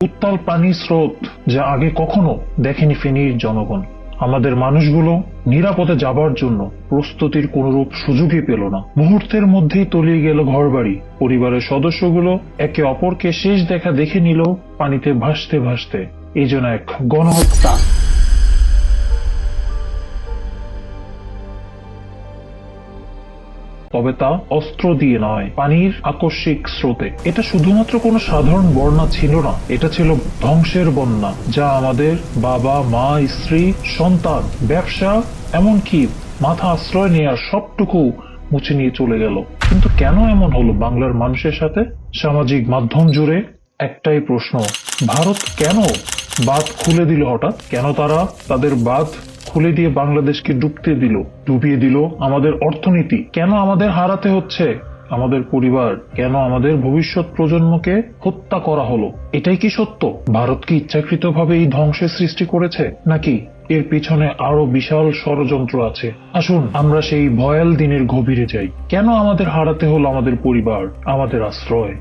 উত্তাল পানি স্রোত যা আগে কখনো দেখেনি ফেনীর জনগণ। আমাদের মানুষগুলো নিরাপদে যাবার জন্য প্রস্তুতির কোনরূপ সুযোগই পেল না। মুহূর্তের মধ্যেই তলিয়ে গেল ঘরবাড়ি। পরিবারের সদস্যগুলো একে অপরকে শেষ দেখা দেখে নিল পানিতে ভাসতে ভাসতে। এই যেন এক গণহত্যা। তবে তা অস্ত্র দিয়ে নয়, পানির আকস্মিক স্রোতে। এটা শুধুমাত্র কোনো সাধারণ বন্যা ছিল না, এটা ছিল ধ্বংসের বন্যা, যা আমাদের বাবা মা স্ত্রী সন্তান ব্যবসা এমনকি মাথা আশ্রয় নেওয়ার সবটুকু মুছে নিয়ে চলে গেল। কিন্তু কেন এমন হলো বাংলার মানুষের সাথে? সামাজিক মাধ্যম জুড়ে একটাই প্রশ্ন, ভারত কেন বাঁধ খুলে দিল হঠাৎ? কেন তারা তাদের বাঁধ খুলে দিয়ে বাংলাদেশকে ডুবিয়ে দিল আমাদের অর্থনীতি? কেন আমাদের হারাতে হচ্ছে আমাদের পরিবার? কেন আমাদের ভবিষ্যৎ প্রজন্মকে হত্যা করা হলো? এটাই কি সত্য? ভারত কি ইচ্ছাকৃতভাবে এই ধ্বংসের সৃষ্টি করেছে, নাকি এর পিছনে আরো বিশাল ষড়যন্ত্র আছে? আসুন আমরা সেই ভয়াল দিনের গভীরে যাই। কেন আমাদের হারাতে হলো আমাদের পরিবার, আমাদের আশ্রয়?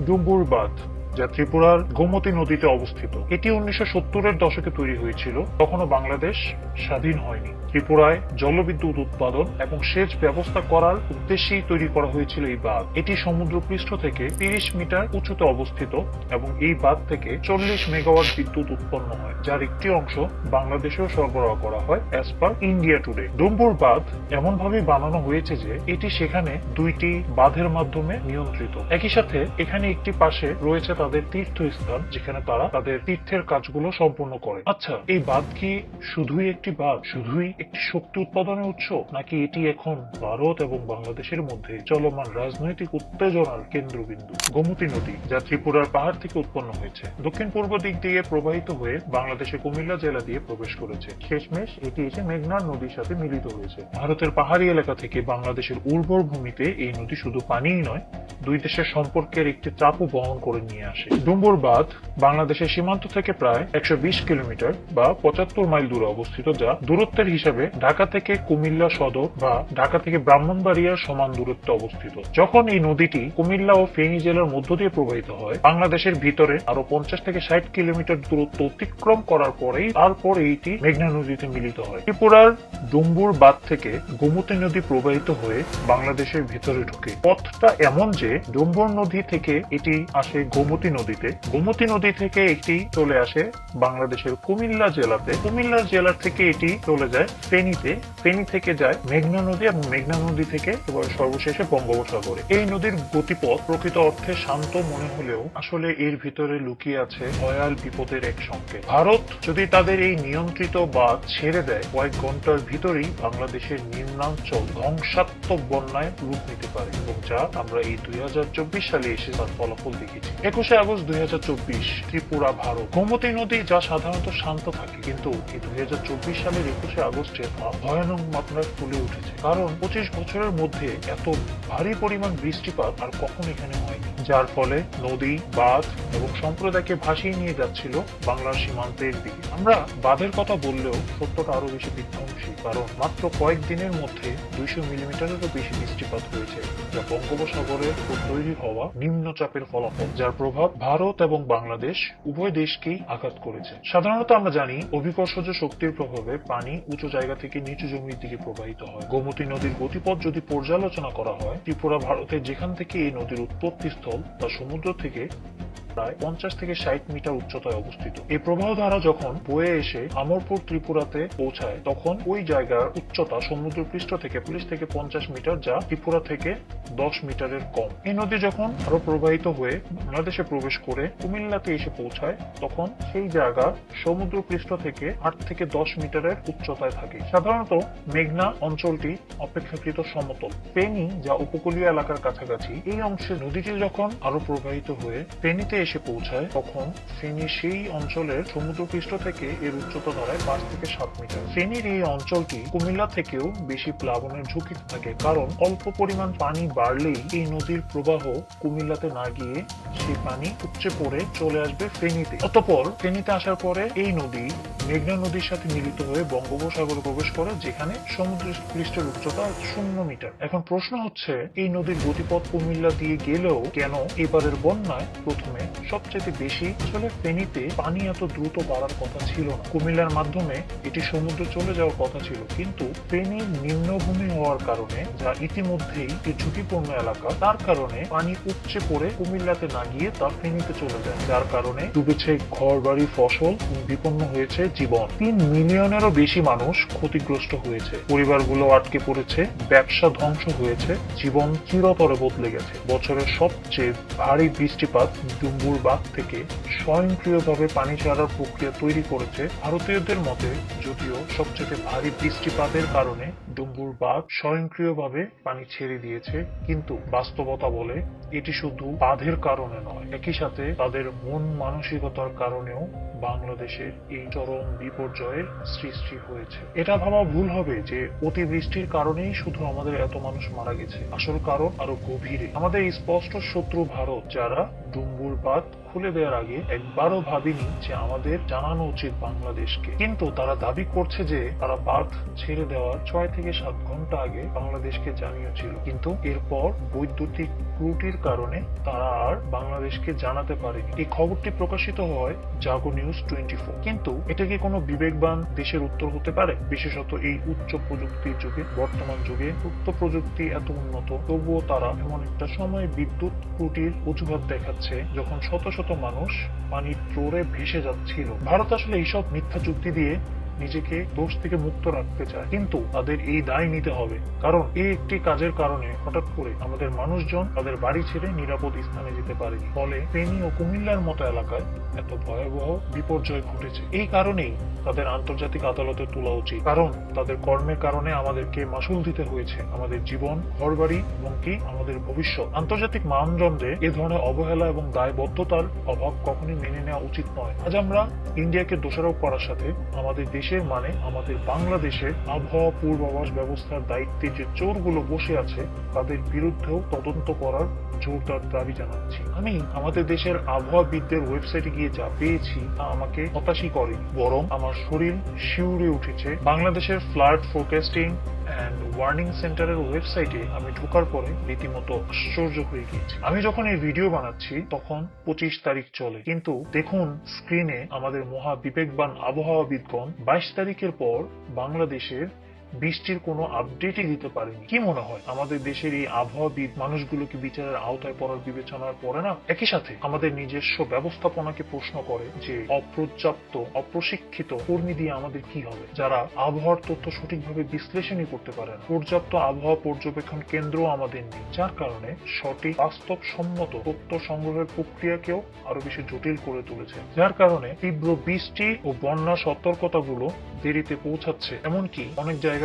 ডুম্বুর বাঁধ, যা ত্রিপুরার গোমতী নদীতে অবস্থিত। এটি 1970-এর দশকে তৈরি হয়েছিল। তখনও বাংলাদেশ স্বাধীন হয়নি। ত্রিপুরায় জলবিদ্যুৎ উৎপাদন এবং সেচ ব্যবস্থা করার উদ্দেশ্যেই তৈরি করা হয়েছিল এই বাঁধ। এটি সমুদ্রপৃষ্ঠ থেকে 30 মিটার উঁচুতে অবস্থিত এবং এই বাঁধ থেকে 40 মেগাওয়াট বিদ্যুৎ উৎপন্ন হয়, যার একটি অংশ বাংলাদেশেও সরবরাহ করা হয় as per India today. Dumbur বাঁধ এমনভাবে বানানো হয়েছে যে এটি সেখানে দুইটি বাঁধের মাধ্যমে নিয়ন্ত্রিত। একই সাথে এখানে একটি পাশে রয়েছে তাদের তীর্থস্থান, যেখানে তারা তাদের তীর্থের কাজগুলো সম্পূর্ণ করে। আচ্ছা, এই বাঁধ কি শুধুই একটি বাঁধ, শুধুই একটি শক্তি উৎপাদনের উৎস, নাকি এটি এখন ভারত এবং বাংলাদেশের মধ্যে চলমান রাজনৈতিক উত্তেজনার কেন্দ্রবিন্দু? গোমতী নদী, যা ত্রিপুরার পাহাড় থেকে উৎপন্ন হয়েছে, দক্ষিণ পূর্ব দিক দিয়ে প্রবাহিত হয়ে বাংলাদেশের কুমিল্লা জেলা দিয়ে প্রবেশ করেছে। শেষমেশ এটি এসে মেঘনা নদীর সাথে মিলিত হয়েছে। ভারতের পাহাড়ি এলাকা থেকে বাংলাদেশের উর্বর ভূমিতে এই নদী শুধু পানিই নয়, দুই দেশের সম্পর্কের একটি চাপও বহন করে নিয়ে আসে। ডুম্বুর বাঁধ বাংলাদেশের সীমান্ত থেকে প্রায় 120 কিলোমিটার বা 75 মাইল দূরে অবস্থিত, যা দূরত্বের হিসাবে ঢাকা থেকে কুমিল্লা সদর বা ঢাকা থেকে ব্রাহ্মণবাড়িয়ার সমান দূরত্বে অবস্থিত। যখন এই নদীটি কুমিল্লা ও ফেনী জেলার মধ্য দিয়ে প্রবাহিত হয়, বাংলাদেশের ভিতরে আরো 50 থেকে 60 কিলোমিটার দূরত্ব অতিক্রম করার পরেই তারপর এইটি মেঘনা নদীতে মিলিত হয়। ত্রিপুরার ডুম্বুর বাঁধ থেকে গোমতী নদী প্রবাহিত হয়ে বাংলাদেশের ভিতরে ঢুকে। পথটা এমন যে ডুম্বুর নদী থেকে এটি আসে গোমতী নদীতে, গোমতী নদী থেকে এটি চলে আসে বাংলাদেশের কুমিল্লা জেলাতে, কুমিল্লা জেলা থেকে এটি চলে যায় ফেনীতে, ফেনী থেকে যায় মেঘনা নদী এবং মেঘনা নদী থেকে এবার সর্বশেষে বঙ্গোপসাগরে। এই নদীর গতিপথ প্রকৃত অর্থে শান্ত মনে হলেও আসলে এর ভিতরে লুকিয়ে আছে ভয়াল বিপদের এক সংকেত। ভারত যদি তাদের এই নিয়ন্ত্রিত বাঁধ ছেড়ে দেয়, কয়েক ঘন্টার ভিতরেই বাংলাদেশের নিম্নাঞ্চল ধ্বংসাত্মক বন্যায় রূপ নিতে পারে, এবং যা আমরা এই 2024 সালে এসে তার ফলাফল দেখেছি। 21শে আগস্ট 2024, ত্রিপুরা, ভারত। গোমতী নদী যা সাধারণত শান্ত থাকে, কিন্তু এই 2024 সালের 21শে আগস্টে তা ভয়ানক মাত্রায় ফুলে উঠেছে। কারণ 25 বছরের মধ্যে এত ভারী পরিমাণ বৃষ্টিপাত আর কখন এখানে হয়নি, যার ফলে নদী, বাঁধ এবং সম্প্রদায়কে ভাসিয়ে নিয়ে যাচ্ছিল বাংলার সীমান্তের দিকে। আমরা বাঁধের কথা বললেও সত্যটা আরো বেশি বিধ্বংসী, কারণ মাত্র কয়েকদিনের মধ্যে 200 মিলিমিটারেরও বেশি বৃষ্টিপাত হয়েছে, যা বঙ্গোপসাগরের উপর তৈরি হওয়া নিম্নচাপের ফলাফল, যার প্রভাব ভারত এবং বাংলাদেশ উভয় দেশকেই আঘাত করেছে। সাধারণত আমরা জানি অভিকর্ষজ শক্তির প্রভাবে পানি উঁচু জায়গা থেকে নিচু জমির দিকে প্রবাহিত হয়। গোমতী নদীর গতিপথ যদি পর্যালোচনা করা হয়, ত্রিপুরা ভারতের যেখান থেকে এই নদীর উৎপত্তি স্থল তা সমুদ্র থেকে প্রায় 50 থেকে 60 মিটার উচ্চতায় অবস্থিত। এই প্রবাহ ধারা যখন বয়ে এসে আমরপুর ত্রিপুরাতে পৌঁছায় তখন ওই জায়গার উচ্চতা সমুদ্রপৃষ্ঠ থেকে 40 থেকে 50 মিটার, যা ত্রিপুরা থেকে 10 মিটারের কম। এই নদী যখন আরো প্রবাহিত হয়ে বাংলাদেশে প্রবেশ করে কুমিল্লাতে এসে পৌঁছায় তখন সেই জায়গা সমুদ্রপৃষ্ঠ থেকে 8 থেকে 10 মিটারের উচ্চতায় থাকে। সাধারণত মেঘনা অঞ্চলটি অপেক্ষাকৃত সমতল। ফেনী, যা উপকূলীয় এলাকার কাছাকাছি, এই অংশে নদীটি যখন আরো প্রবাহিত হয়ে ফেনীতে এসে পৌঁছায় তখন ফেনী সেই অঞ্চলের সমুদ্রপৃষ্ঠ থেকে এর উচ্চতা দাঁড়ায় 5 থেকে 7 মিটার। ফেনীর এই অঞ্চলটি কুমিল্লা থেকেও বেশি প্লাবনের ঝুঁকি থাকে, কারণ অল্প পরিমাণ পানি বাড়লেই এই নদীর প্রবাহ কুমিল্লাতে না গিয়ে সেই পানি উপচে পড়ে চলে আসবে ফেনীতে। অতঃপর ফেনীতে আসার পরে এই নদী মেঘনা নদীর সাথে মিলিত হয়ে বঙ্গোপসাগরে প্রবেশ করে, যেখানে সমুদ্র পৃষ্ঠের উচ্চতা 0 মিটার। এখন প্রশ্ন হচ্ছে, এই নদীর গতিপথ কুমিল্লা দিয়ে গেলেও কেন এবারের বন্যায় প্রথমে সবচেয়ে বেশি আসলে ফেনীতে পানি এত দ্রুত বাড়ার কথা ছিল না। কুমিল্লার মাধ্যমে এটি সমুদ্রে চলে যাওয়ার কথা ছিল, কিন্তু ফেনীর নিম্নভূমি হওয়ার কারণে, যা ইতিমধ্যেই একটি ঝুঁকিপূর্ণ এলাকা, তার কারণে পানি উপচে পড়ে কুমিল্লাতে না গিয়ে তা ফেনীতে চলে যায়, যার কারণে ডুবেছে ঘরবাড়ি, ফসল, বিপন্ন হয়েছে জীবন। 3 মিলিয়নেরও বেশি মানুষ ক্ষতিগ্রস্ত হয়েছে, পরিবারগুলো আটকে পড়েছে, ব্যবসা ধ্বংস হয়েছে, জীবন চিরতরে বদলে গেছে। বছরের সবচেয়ে ভারী বৃষ্টিপাত ডুম্বুর বাঁধ থেকে স্বয়ংক্রিয়ভাবে পানি ছাড়ার প্রক্রিয়া তৈরি করেছে ভারতীয়দের মতে। যদিও সবচেয়ে ভারী বৃষ্টিপাতের কারণে ডুম্বুর বাঁধ স্বয়ংক্রিয়ভাবে পানি ছেড়ে দিয়েছে, কিন্তু বাস্তবতা বলে এটি শুধু বাঁধের কারণে নয়, একই সাথে তাদের মন মানসিকতার কারণেও বাংলাদেশের এই চরম বিপর্যয়ের সৃষ্টি হয়েছে। এটা ভাবা ভুল হবে যে অতিবৃষ্টির কারণেই শুধু আমাদের এত মানুষ মারা গেছে। আসল কারণ আরো গভীরে। আমাদের স্পষ্ট শত্রু ভারত, যারা ডুম্বুর বাঁধ খুলে দেওয়ার আগে একবারও ভাবিনি যে আমাদের জানানো উচিত বাংলাদেশকে, কিন্তু তারা দাবি করছে যে তারা বাঁধ ছেড়ে দেওয়ার 6 থেকে 7 ঘন্টা আগে বাংলাদেশকে জানিয়েছিল, কিন্তু এরপর বৈদ্যুতিক ত্রুটির কারণে তারা আর বাংলাদেশকে জানাতে পারেনি। এই খবরটি প্রকাশিত হয় জাগো নিউজ 24। কিন্তু এটা কি কোনো বিবেকবান দেশের উত্তর হতে পারে? বিশেষত এই উচ্চ প্রযুক্তির যুগে, বর্তমান যুগে তথ্য প্রযুক্তি এত উন্নত, তবুও তারা এমন একটা সময় বিদ্যুৎ ত্রুটির অজুহাত দেখাচ্ছে যখন শত শত মানুষ পানির জোরে ভেসে যাচ্ছিল। ভারত আসলে এইসব মিথ্যা যুক্তি দিয়ে নিজেকে দোষ থেকে মুক্ত রাখতে চায়, কিন্তু তাদের এই দায় নিতে হবে, কারণ এই একটি কাজের কারণে হঠাৎ করে আমাদের মানুষজন তাদের বাড়ি ছেড়ে নিরাপদ স্থানে যেতে পারেনি। ফলে ফেনী ও কুমিল্লার মতো এলাকায় এত ভয়াবহ বিপর্যয় ঘটেছে। এই কারণেই তাদের আন্তর্জাতিক আদালতে তোলা উচিত, কারণ তাদের কর্মের কারণে আমাদেরকে মাসুল দিতে হয়েছে, আমাদের জীবন, ঘরবাড়ি এবং কি আমাদের ভবিষ্যৎ। আন্তর্জাতিক মানদণ্ডে এ ধরনের অবহেলা এবং দায়বদ্ধতার অভাব কখনোই মেনে নেওয়া উচিত নয়। আজ আমরা ইন্ডিয়াকে দোষারোপ করার সাথে আমাদের দেশের মানে আমাদের বাংলাদেশের আবহাওয়া পূর্বাভাস ব্যবস্থার দায়িত্বে যে চোরগুলো বসে আছে তাদের বিরুদ্ধেও তদন্ত করার জোরদার দাবি জানাচ্ছি। আমি আমাদের দেশের আবহাওয়াবিদদের ওয়েবসাইটে গিয়ে যা পেয়েছি তা আমাকে হতাশই করেনি, বরং আমার শরীর শিউরে উঠেছে। বাংলাদেশের ফ্লাড ফোরকাস্টিং অ্যান্ড ওয়ার্নিং সেন্টারের ওয়েবসাইটে আমি ঢোকার পরে রীতিমতো আশ্চর্য হয়ে গিয়েছি। আমি যখন এই ভিডিও বানাচ্ছি তখন 25 তারিখ চলে, কিন্তু দেখুন স্ক্রিনে আমাদের মহা বিবেকবান আবহাওয়াবিদগণ 22 তারিখের পর বাংলাদেশের বৃষ্টির কোনো আপডেটই দিতে পারেনি। কি মনে হয় আমাদের দেশের এই আবহাওয়াবিদ মানুষগুলো কি বিচারের আওতায় পড়ার বিবেচনায় পড়ে না? একই সাথে আমাদের নিজস্ব ব্যবস্থাপনাকে প্রশ্ন করে যে অপর্যাপ্ত, অপ্রশিক্ষিত কর্মী দিয়ে আমাদের কি হবে, যারা আবহাওয়ার তথ্য সঠিকভাবে বিশ্লেষণই করতে পারে না। পর্যাপ্ত আবহাওয়া পর্যবেক্ষণ কেন্দ্র আমাদের নেই, যার কারণে সঠিক বাস্তবসম্মত তথ্য সংগ্রহের প্রক্রিয়াকেও আরো বেশি জটিল করে তুলেছে, যার কারণে তীব্র বৃষ্টি ও বন্যা সতর্কতাগুলো দেরিতে পৌঁছাচ্ছে, এমনকি অনেক জায়গাতে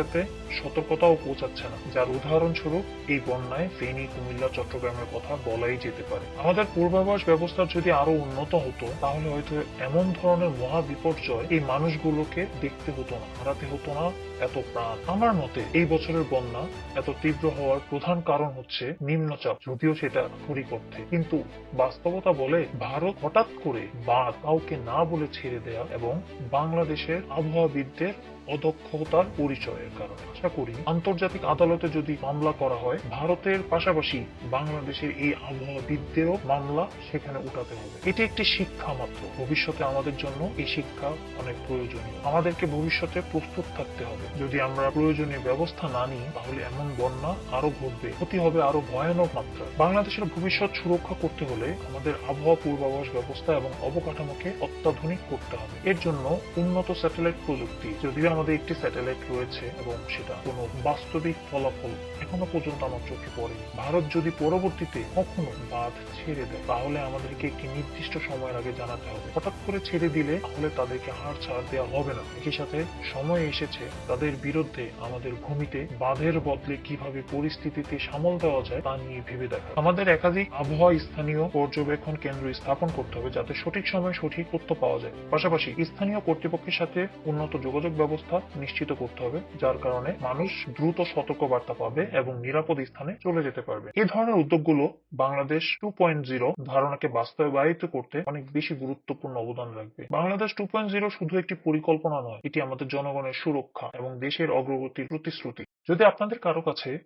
সতর্কতাও পৌঁছাচ্ছে না, যার উদাহরণস্বরূপ এই বন্যায় ফেনী, কুমিল্লা, চট্টগ্রামের কথা বলাই যেতে পারে। আমাদের পূর্বাভাস ব্যবস্থা যদি আরো উন্নত হতো তাহলে হয়তো এমন ধরনের মহা বিপর্যয় এই মানুষগুলোকে দেখতে হতো না, হারাতে হতো না এত প্রাণ। আমার মতে এই বছরের বন্যা এত তীব্র হওয়ার প্রধান কারণ হচ্ছে নিম্নচাপ, যদিও সেটা আক্ষরিক অর্থে, কিন্তু বাস্তবতা বলে ভারত হঠাৎ করে বাঁধ কাউকে না বলে ছেড়ে দেয়া এবং বাংলাদেশের আবহাওয়াবিদদের অদক্ষতার পরিচয়ের কারণে। আশা করি আন্তর্জাতিক আদালতে যদি মামলা করা হয়, ভারতের পাশাপাশি বাংলাদেশের এই আবহাওয়াবিদদেরও মামলা সেখানে উঠাতে হবে। এটি একটি শিক্ষা মাত্র। ভবিষ্যতে আমাদের জন্য এই শিক্ষা অনেক প্রয়োজনীয়। আমাদেরকে ভবিষ্যতে প্রস্তুত থাকতে হবে। যদি আমরা প্রয়োজনীয় ব্যবস্থা না নিই, তাহলে এমন বন্যা আরো ঘটবে, ক্ষতি হবে আরো ভয়ানক মাত্রায়। বাংলাদেশের ভবিষ্যৎ সুরক্ষা করতে হলে আমাদের আবহাওয়া পূর্বাভাস ব্যবস্থা এবং অবকাঠামোকে অত্যাধুনিক করতে হবে। এর জন্য উন্নত স্যাটেলাইট প্রযুক্তি, যদিও আমাদের একটি স্যাটেলাইট রয়েছে এবং সেটা কোনো বাস্তবিক ফলাফল এখনো পর্যন্ত আমার চোখে পড়েনি। ভারত যদি পরবর্তীতে কখনো বাঁধ ছেড়ে দেয়, তাহলে আমাদেরকে একটি নির্দিষ্ট সময়ের আগে জানাতে হবে। হঠাৎ করে ছেড়ে দিলে তাহলে তাদেরকে হার ছাড় দেওয়া হবে না। একই সাথে সময় এসেছে তাদের বিরুদ্ধে আমাদের ভূমিতে বাঁধের বদলে কিভাবে পরিস্থিতিতে সামাল দেওয়া যায় তা নিয়ে ভেবে দেখা। আমাদের একাধিক আবহাওয়া স্থানীয় পর্যবেক্ষণ কেন্দ্র স্থাপন করতে হবে, যাতে সঠিক সময়ে সঠিক তথ্য পাওয়া যায়। পাশাপাশি স্থানীয় কর্তৃপক্ষের সাথে উন্নত যোগাযোগ ব্যবস্থা নিশ্চিত করতে হবে, যার কারণে মানুষ দ্রুত সতর্কবার্তা পাবে এবং নিরাপদ স্থানে চলে যেতে পারবে। এই ধরনের উদ্যোগগুলো বাংলাদেশ 2.0 ধারণাকে বাস্তবায়িত করতে অনেক বেশি গুরুত্বপূর্ণ অবদান রাখবে। বাংলাদেশ 2.0 শুধু একটি পরিকল্পনা নয়, এটি আমাদের জনগণের সুরক্ষা এবং দেশের অগ্রগতির প্রতিশ্রুতি। যদি আপনাদের কারো কাছে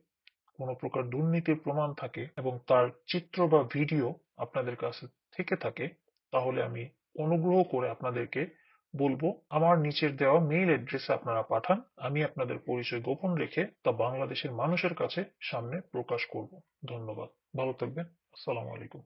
কোনো প্রকার দুর্নীতির প্রমাণ থাকে এবং তার চিত্র বা ভিডিও আপনাদের কাছে থেকে থাকে, তাহলে আমি অনুগ্রহ করে আপনাদেরকে বলবো আমার নিচের দেওয়া মেইল অ্যাড্রেসে আপনারা পাঠান। আমি আপনাদের পরিচয় গোপন রেখে তা বাংলাদেশের মানুষের কাছে সামনে প্রকাশ করব। ধন্যবাদ। ভালো থাকবেন। আসসালামু আলাইকুম।